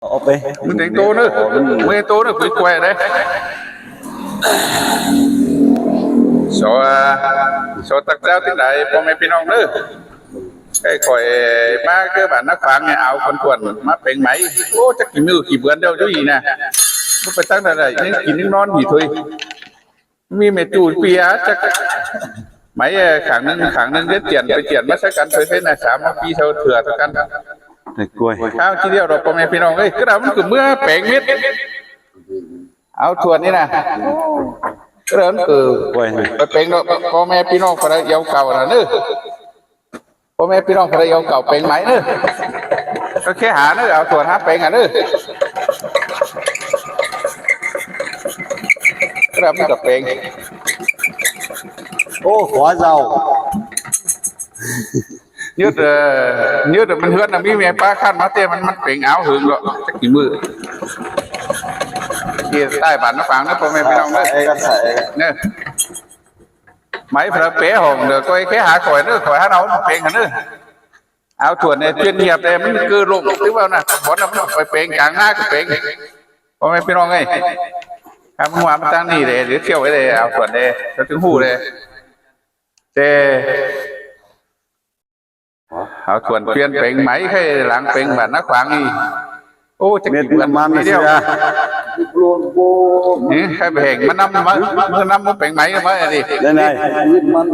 mình đánh tô nữa mới tô nữa quý què đấy số tắc giao tiếng đạiพ่อแม่พี่น้องเด้อไอ้ข่อยมาคือบ้านนักฟังเนี่ยเอาคนควรมาเป็นไหมโอ้จะกินมือกี่เบือนเดียวด้วยนะมันไปตั้งแต่ไหนนี่กินนี่นอนอยู่ทุยมีเมจูเปียจะไหมขังนึงเด็ดเจียนไปเจียนมาใช้กันเคยใช้ใน3 ปีเท่าเถื่อเท่ากันกล้วยข้าวทีเดียวเราพ่อแม่พี่น้องเอ้ยก็ได้มันคือเมื่อแปลงเม็ดเอาส่วนนี้นะก็เริ่มคือไปแปลงเราพ่อแม่พี่น้องคนละยาวเก่าน่ะเนอะพ่อแม่พี่น้องคนละยาวเก่าแปลงไหมเนอะก็แค่หาเนอะเอาส่วนหาแปลงอ่ะเนอะก็เริ่มกับแปลงโอ้ขวาเจ้าnhớ được mình hứa là mi mẹ ba khăn má tê mình phèn áo hưởng rồi chắc chỉ mưa kia tai bản nó phẳng nóพ่อแม่พี่น้องnè máy phải bé hồn được coi cái hạ khỏi nữa khỏi hạ đâu nó phèn hả nữa áo chuột này chuyên nghiệp đây mình cứ lụng thứ bao nè bọn nó phải phèn càng ngay cái phènพ่อแม่พี่น้องơiทำหัวมันตั้งนี่เลยหรือเที่ยวไว้เลยเอาchuột đây cho trứng hù đây thế họ thuần chuyên bệnh máy hay làng bệnh bản nó khoảng gì ô chắc chỉ gần đi đeo hay bệnh mà năm bệnh máy mới gì đây này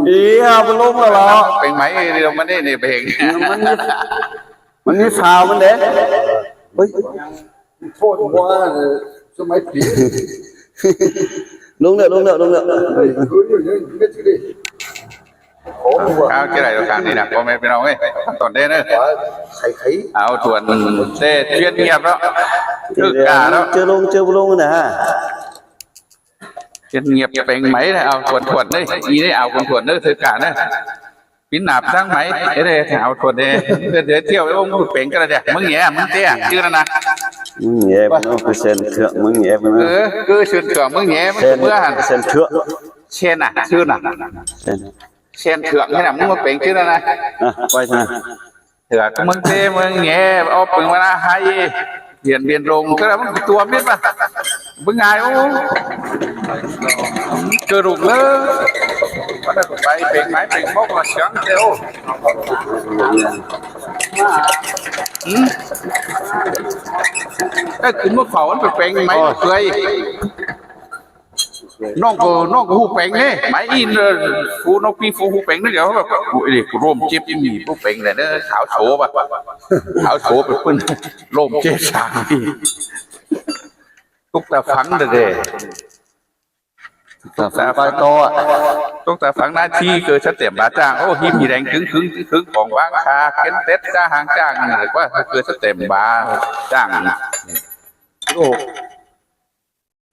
ý bên luôn rồi đó bệnh máy đi đâu mà đây này bệnh mình đi phào mình đến thôi qua cho máy tí đúng đượcเอาที่ไหนเราการนี่นะพ่อแม่พี่น้องเอ้ยตอนเด้อเนอะ thấy เอาส่วนเด้chuyên nghiệp đóคือกาđó chưa luôn nè chuyên nghiệp bệnh máy nàyเอาส่วนđấy ý đấyเอาส่วนđấyคือการđấyพินหนาบทั้งไหมเอ้ยเอาส่วนเด้เดี๋ยวเที่ยวไอ้องค์เป็นก็ได้มึงแย่มึงเตี้ยชื่อนั่นนะมึงแย่มันเป็นเซนเถื่อนมึงแย่มันคือชื่อเถื่อนมึงแย่มึงเมื่อหันเซนเถื่อนเช่นน่ะชื่อน่ะเช่นเถื่อนให้น่ะมึงมาเป็นชื่อนั่นนะไปนะเถื่อนมึงเตี้ยมึงแย่เอาปืนมาละให้เรียนลงก็แล้วมึงตัวมิดป่ะมึงไงโอ้เกิดรุ่งเลยวันนั้นไปเป็นไม้เป็นมกมาเสียงเดียวไอ้คุณมาเผามันเป็นไม้เคยน้องก็หูเป็งเนี่ยไม้อินฟูน้องพี่ฟูหูเป็งนี่เดี๋ยวแบบเด็กร่มเจ็บยิ่งมีผู้เป็งเลยเนอะขาวโฉบอ่ะขาวโฉบเป็นคนร่มเจ็บสางตุกตาฝังเด้ตุกตาฝังโตอ่ะตุกตาฝังหน้าที่เกิดชัดเต็มบาจ้างโอ้หิมมีแรงคึ้งของว่างคาเข็นเต็ดจ้าหางจ้างนี่เลยว่าเกิดชัดเต็มบาจ้างโอ้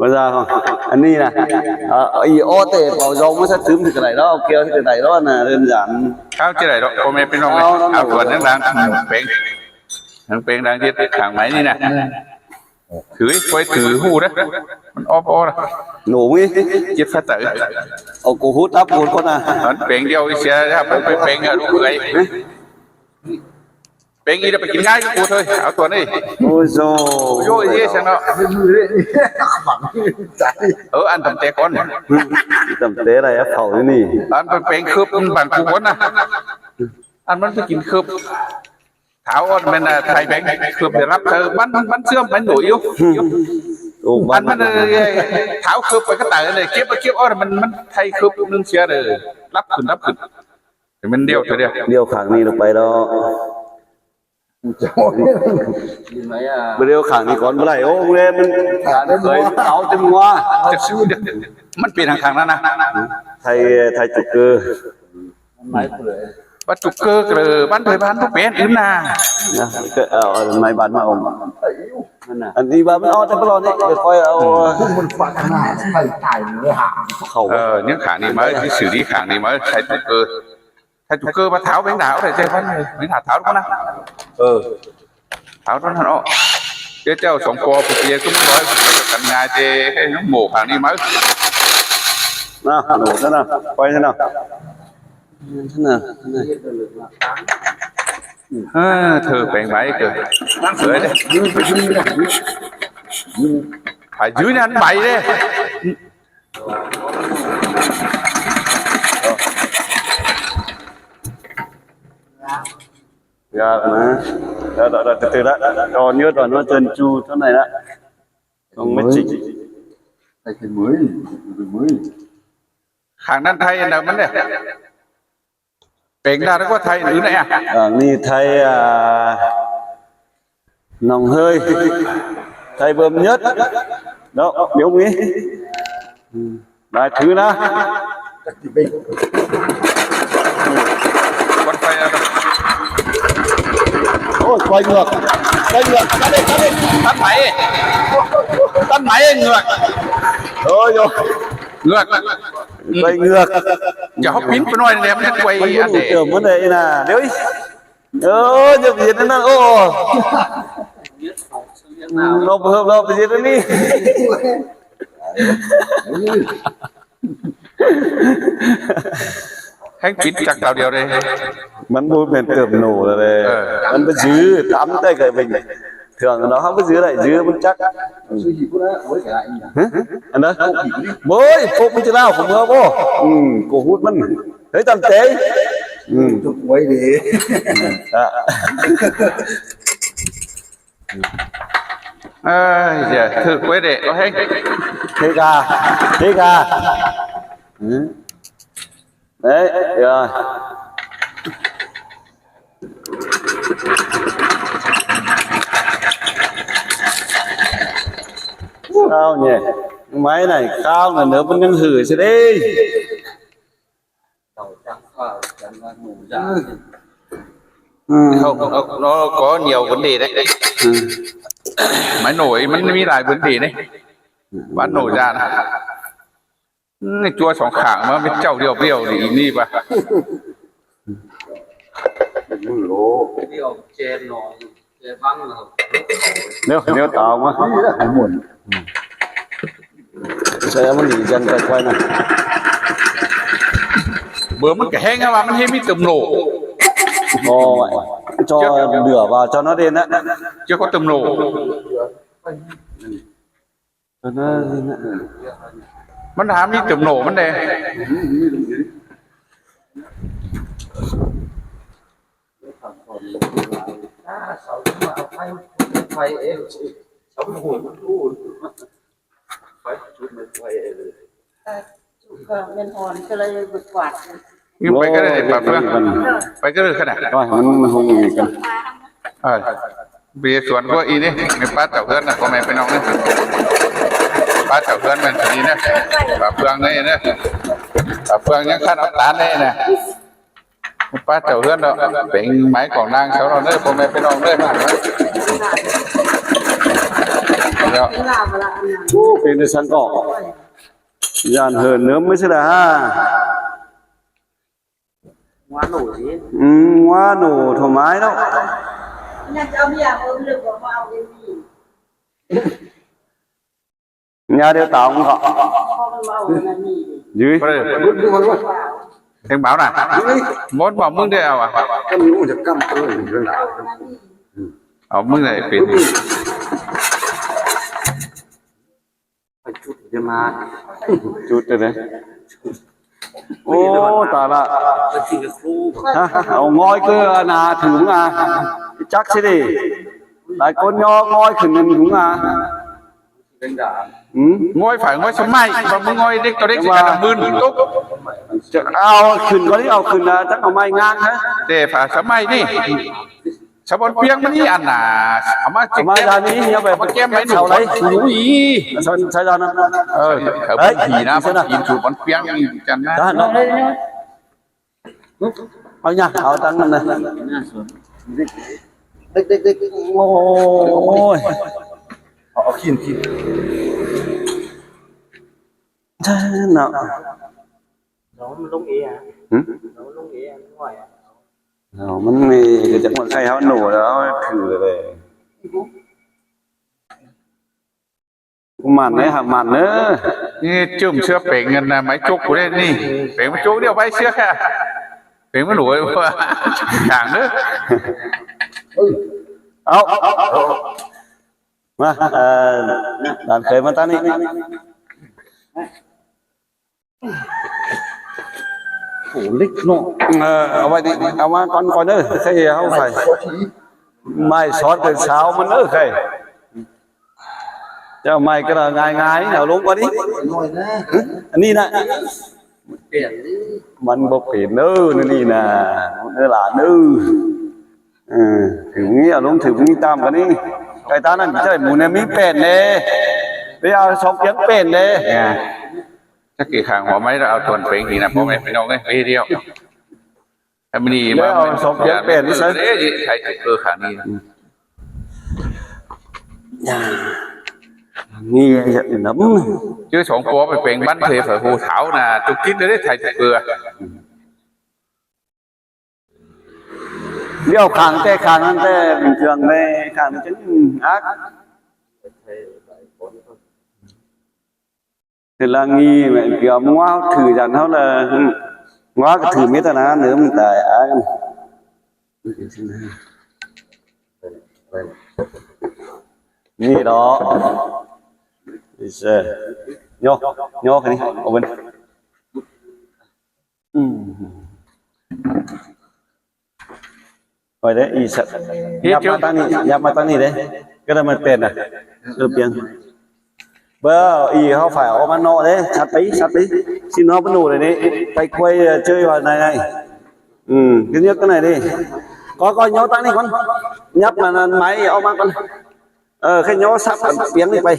bây giờ anh đi này ý ô tệ bảo dầu mới sẽ trứng thì cái này đó kêu thì cái này đó là đơn giảnข้าวที่ไหนดอกพ่อแม่พี่น้องเลยเอาส่วนนั้นดังเป็นดังที่ขังไหมนี่นะถือไว้ถือหูนะมันอ้อนะ nổ đi จิตphát tử cổ hút áp một con àมันเป็นเดียวเสียครับเป็นลูกเอ๋ยเป็นอีเดี๋ยวไปกินง่ายกูเถอะเอาตัวนี้ôi dồi โย่ยี่ฉันเนาะอันทำเตะก้อน tầm tế này ép khẩu thế nhỉ อันเป็นคืบบังกูก้นนะอันมันไปกินคืบเท้าอันมันไทยแบงค์คืบเดี๋ยวรับเธอมันเชื่อมมันหนุ่ยอยู่อันมันเท้าคืบไปก็ตายเลยเก็บอ้อนมันไทยคืบนึงเชียเลยรับขึ้นมันเดียวเถอะเดียวขังนี่ลงไปแล้วbây giờ khẳng thì còn lại ô nghe mình khởi áo thêm hoaมันเป็นทางนั้นนะ thay trục cơ วัตถุเกลือบ้านทุกเป็นอื่นน่ะ máy bán mà ông anh đi bán o cho nó đấy để coi mình phạt mà phải tải người hạ khẩu những khả năng mới cái xử lý khả năng mới thay trục cơ mà tháo bánh đảo để chơi bánh tháo đúng không nào tháo đó nó cái treo sòng co của kia cũng nói cảnh ngày thì cái nó mổ khả năng mới nào nổ thế nào quay thế nào thế này เธอเป็นไหมเกิดเฮ้ย ยืนไปยืนนะยืน phải dưới này anh bậy đi Dạ mà đó từ từ đó còn nhớ rồi nó trơn tru thế này đó không mới chỉnh thầy mới hàngนั้นไทยนะมันเนี่ยเป็นได้แล้วก็ไทยหรือไงอ่ะ นี่thay nòng hơi thay bơm nhất đó nếu nghĩ đại thứ đó ที่เป็น คนไทยอะ โอ้ยควายเหงือกตัดเลย ตั้นไหมเหงือก ôi rồi เหงือก quay ngược อย่าเขาปิ้นไปหน่อยเนี่ยมันจะไกว quay อัน muốn นี้ tưởng vấn đề là nếu nhập viện nó ô nộp hợp nộp gì đó đi ให้ปิ้นจากดาวเดียวเลย มันvui bền tưởng nổ rồi đâyมันไปยื้อทำได้cái mình thường nó không có giữ lại giữมันchắc ซื้อหิวนะโอ้ยแกอะไรเนี่ย anh đó bơi phục mình chưa nào không ngờ vô cổ hút mình thấy tầm tế จุกไว้ดี เอ้ยเดี๋ยวถือไว้เด็กก็ให้ thế gà đấy rồi sao nhỉ máy này cao là nếu vẫn đang hử sẽ đi không nó có nhiều vấn đề đấy máy nổiมันมีหลายvấn đề đấy bán nổi ra này chua sóng khảng mà biết chậu điều điều thì đi bà มือโล nếu tao mà นี่แหละหมุน sẽ muốn đi dân quay này bữaมันแห้งmàมันให้มีตุ่มโหน cho lửa vào cho nó đen á chưa cóตุ่มโหน cho nó มันหามีตุ่มโหนมันเด้ เป็นหอนก็เลยบุดกวาด nhưngไปก็ได้ป่ะเพื่อนไปก็ได้ขนาด rồiมันkhông gì cả เบียร์สวนก็อีนี่ในป้าเต่าเพื่อนนะพ่อแม่พี่น้องเนี่ยป้าเต่าเพื่อนมันสีนะป่าเฟืองนี่นะป่าเฟืองยังขั้นเอาตาเนี่ยนะป้าเต่าเพื่อนเราเป็นไม้ของนางเขาเราเนี่ยพ่อแม่พี่น้องเนี่ยมากนะเดี๋ยว ลาเวลาอันนั้น เป็นในชั้นออกยานเหินเนื้อไม่ใช่ละว่าหนูถมไม้เนาะ เนี่ยจะเอาเบียร์เพิ่มหรือว่าเอาเอ็มบี nhà đeo tàu không họ พอมันเอาอันนั้นนี่ dưới ก็เลย ดูมันว่า เอ็งbảo này mốt bảoมึงได้เอาอ่ะ ก็มีมันจะกั้มตัวอยู่เรื่องไหน เอามึงไหนเป็น chút rồi đấy ô tà là ngoi cơ là thử chắc sẽ đi lại con nho ngoi khẩn nên đúng ngôi phải ngôi sớm mai vàมึงngôiเด็กตัวเด็กสิการมืนตุ๊ก ao khẩn có đấy ao khẩn là chắc là mai ngang đấy แต่ฝ่าสมัยนี่ชาวบ้านเพียงมันนี่อันน่ะเอามาจิก mai ra đi nhớ về มาแก้มให้หนู sau ไว้ đấy อุ้ย sai ra nó เขาเป็นผีนะมันกินถูกมันเพียงจันนะ đó nó ao nha ao tăng này đích ôi เอาขี้น nào mình thì chắc một cây áo nổ đó thử rồi màn đấy hả màn nữa นี่จุ่มเสื้อเป่งเงินนะไม้จุกกูได้นี่เป่งไม้จุกเดียวไว้เสื้อแค่ เป็นมันหลวยว่าห่างเด้อ เอามาด่านเคยมาตานี่ โอ้เล็กเนาะ เอาไว้ดิเอามาก่อนเด้อใครเอาใส่ไม่ซอสเป็นเช้ามันเด้อใครเจ้าไม่ก็ง่ายๆเอาลงก่อนดิ หน่อยนะ อันนี้นะมันบ่เปลี่ยนเด้อนี่นะเด้อหลานเด้อถึงนี้เอาลงถึงนี้ตามกันนี่ไก่ตานั่นใช่หมูเนี่ยมีเป็ดเน่ไปเอาสองเพียงเป็ดเน่ ถ้ากี่ข้างหัวไม้เราเอาทวนเพลงนี่นะพ่อแม่พี่น้องเอ้ยเดียวถ้ามันดีมาสองอย่างเป็นใช่ใช่ข้างนี้ นี่น้ำ chứ sọn của phải quyền bánh thì phải hù thảo nè tôi kiếm đấy thầy thật vừa เลี้ยวข้างแต่ข้างนั้นแต่เครื่องในข้างมันจะอักthì là nghi mẹ kiểu ngoa thử dàn nó là ngoa cái thử mấy ta ná nữa mình tại á nghi đó nhô nhô cái này ở bên rồi đấy ý sợ nhập mà tani đấy cái là mình tiền à được tiền bơ ý họ phải ở ban nọ đấy sát tí xin nó vẫn nổ này đấy tay quay chơi vào này cái nhất cái này đi có nhó tay này con nhấp mà máy ông ăn con cái nhó sắp tiếng đi bay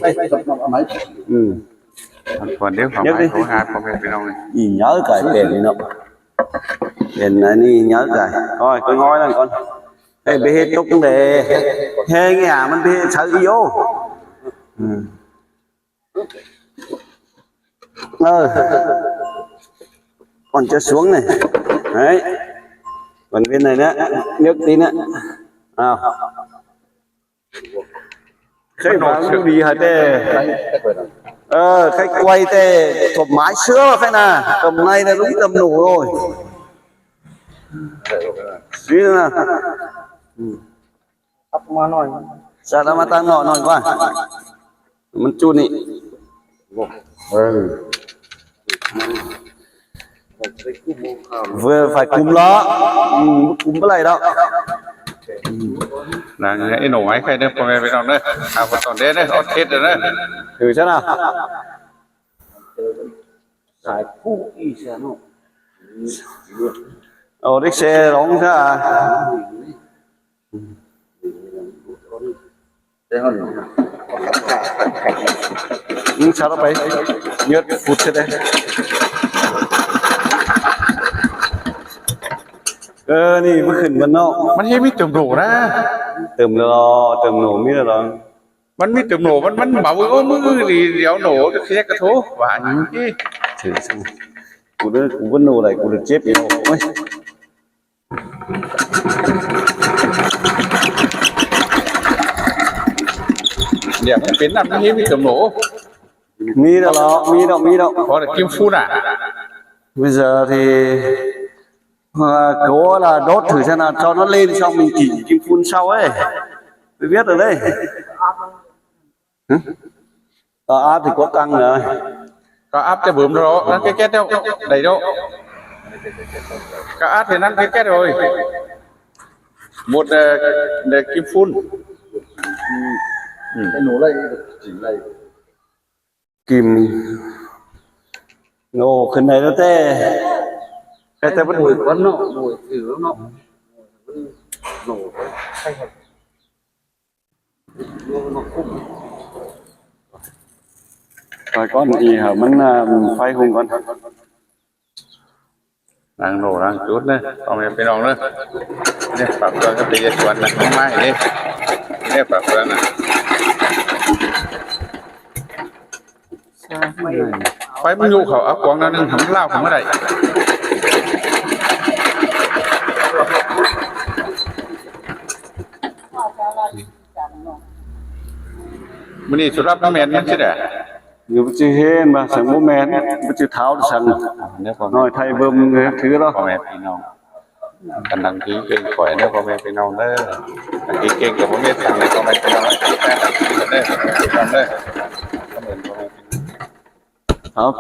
còn nếu không phải của hai không phải đâu này gì nhớ cái đèn này nó đèn này đi nhớ cái thôi tôi ngồi lên con đây bị hết tốt đề he nghe à mình bị sợ vô còn cho xuống này đấy còn bên này nữa nước tí nữa khách nói bị hả tê khách quay tê thộp mái sữa khách nè tầm này là đúng tầm nổ rồi suy nữa sao nó mà ta ngọ quá mình chun đi vừa phải cúm nó cúm cái này đó là cái nổ máy khai đâyพ่อแม่พี่น้องเด้อเอาตอนเด้อออเทสเด้อ thử xem nào đích xe đóng thế à sao đó bay nhớt phút thế đâyนี่มันขึ้นมันเนาะ มันยังมีเติมโหนนะ เติมหนูมีแล้วเหรอ มันมีเติมโหนมันเบาโอ้มือดีเดี๋ยวโหนจะแค่กระโถหวานนี่ ถือสิกูvẫn nổ nàyกูđược chết đi đâu ôiเนี่ยมันเป็นน้ำนี่มีเติมโหน mi đâu พอแต่กินฟูน่ะ bây giờ thì cố là đốt thử xem nào cho nó lên xong mình chỉ kim phun sau ấy tôi biết rồi đấy áp thì có căng rồi ก็อัพจะบึ้มรอนั่นแก๊สเดียวได้เดียวก็อัพเท่านั้นแก๊สrồi một để kim phun cái nổ này chỉ này kim nổ khẩn này nó tê cái tê vẫn mùi quấn nó mùi thử nó nổ hay thật nó khung rồi con gì hả mình phai hùng con นางโหนางจุดเลยพ่อแม่พี่น้องเลยเนี่ยปรับตัวก็ตีส่วนนะไม่ไม่เนี่ยปรับตัวนะไฟมันอยู่เขาเอากวางนั้นนึงทำเล่าผมเมื่อไหร่มันนี่สุรับน้ำแมนมันใช่ไหม nhiều chữ hên mà sang bố mẹ chữ tháo sang nói thay bơm thứ đó พ่อแม่พี่น้อง กันดังที่เก่งข่อยเด้อพ่อแม่พี่น้องเด้อดังที่เก่งกับพ่อแม่ทางในพ่อแม่พี่น้องเด้อเด้อเด้อ ครับ